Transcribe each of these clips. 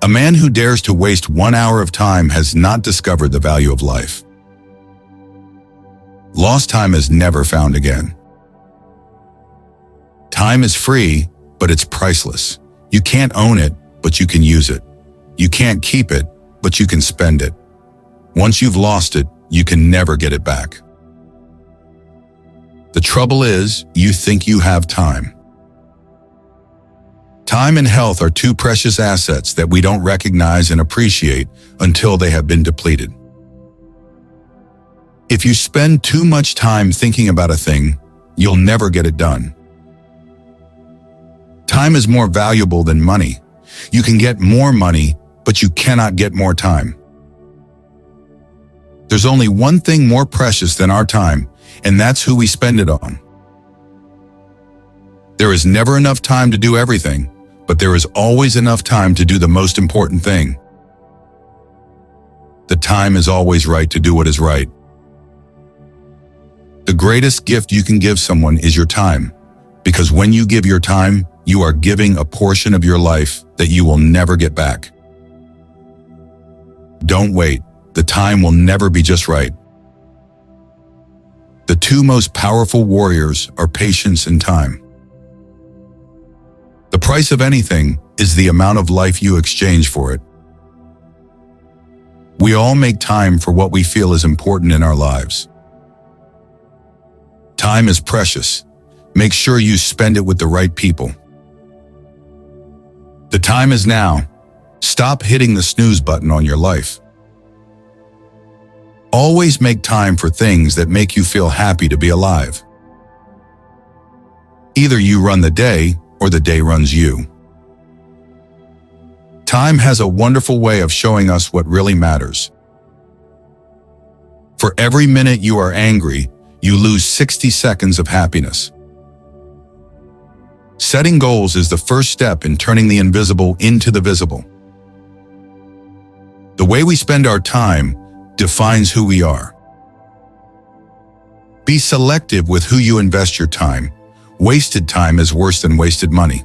A man who dares to waste 1 hour of time has not discovered the value of life. Lost time is never found again. Time is free, but it's priceless. You can't own it, but you can use it. You can't keep it, but you can spend it. Once you've lost it, you can never get it back. The trouble is, you think you have time. Time and health are two precious assets that we don't recognize and appreciate until they have been depleted. If you spend too much time thinking about a thing, you'll never get it done. Time is more valuable than money. You can get more money, but you cannot get more time. There's only one thing more precious than our time, and that's who we spend it on. There is never enough time to do everything, but there is always enough time to do the most important thing. The time is always right to do what is right. The greatest gift you can give someone is your time, because when you give your time, you are giving a portion of your life that you will never get back. Don't wait. The time will never be just right. The two most powerful warriors are patience and time. The price of anything is the amount of life you exchange for it. We all make time for what we feel is important in our lives. Time is precious. Make sure you spend it with the right people. The time is now. Stop hitting the snooze button on your life. Always make time for things that make you feel happy to be alive. Either you run the day or the day runs you. Time has a wonderful way of showing us what really matters. For every minute you are angry, you lose 60 seconds of happiness. Setting goals is the first step in turning the invisible into the visible. The way we spend our time defines who we are. Be selective with who you invest your time. Wasted time is worse than wasted money.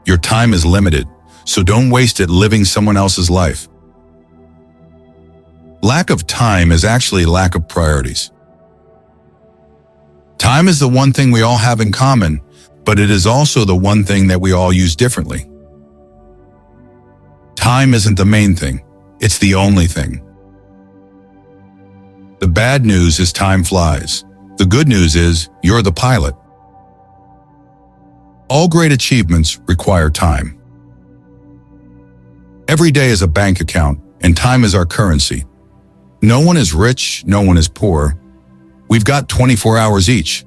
Your time is limited, so don't waste it living someone else's life. Lack of time is actually lack of priorities. Time is the one thing we all have in common, but it is also the one thing that we all use differently. Time isn't the main thing, it's the only thing. The bad news is time flies. The good news is you're the pilot. All great achievements require time. Every day is a bank account, and time is our currency. No one is rich, no one is poor. We've got 24 hours each.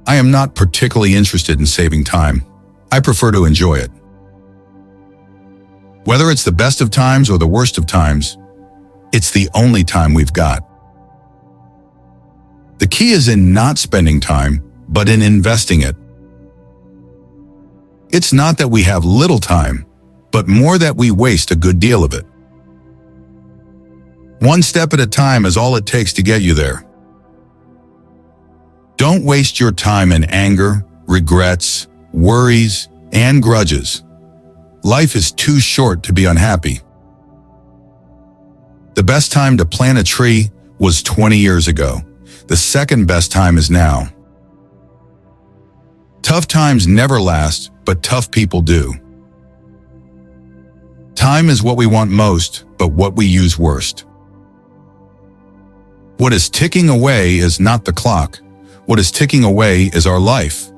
I am not particularly interested in saving time. I prefer to enjoy it. Whether it's the best of times or the worst of times, it's the only time we've got. The key is in not spending time, but in investing it. It's not that we have little time, but more that we waste a good deal of it. One step at a time is all it takes to get you there. Don't waste your time in anger, regrets, worries, and grudges. Life is too short to be unhappy. The best time to plant a tree was 20 years ago. The second best time is now. Tough times never last, but tough people do. Time is what we want most, but what we use worst. What is ticking away is not the clock. What is ticking away is our life.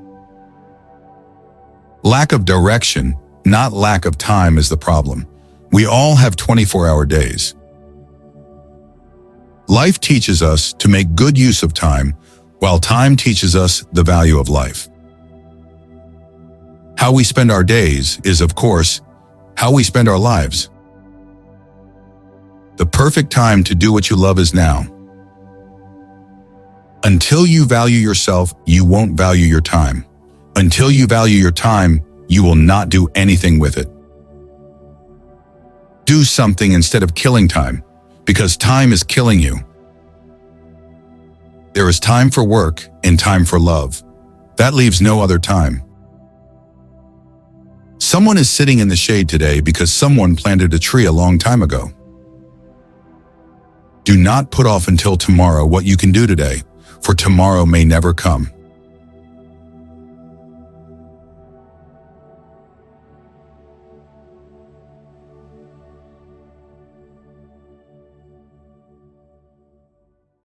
Lack of direction, not lack of time, is the problem. We all have 24-hour days. Life teaches us to make good use of time, while time teaches us the value of life. How we spend our days is, of course, how we spend our lives. The perfect time to do what you love is now. Until you value yourself, you won't value your time. Until you value your time, you will not do anything with it. Do something instead of killing time, because time is killing you. There is time for work and time for love. That leaves no other time. Someone is sitting in the shade today because someone planted a tree a long time ago. Do not put off until tomorrow what you can do today, for tomorrow may never come.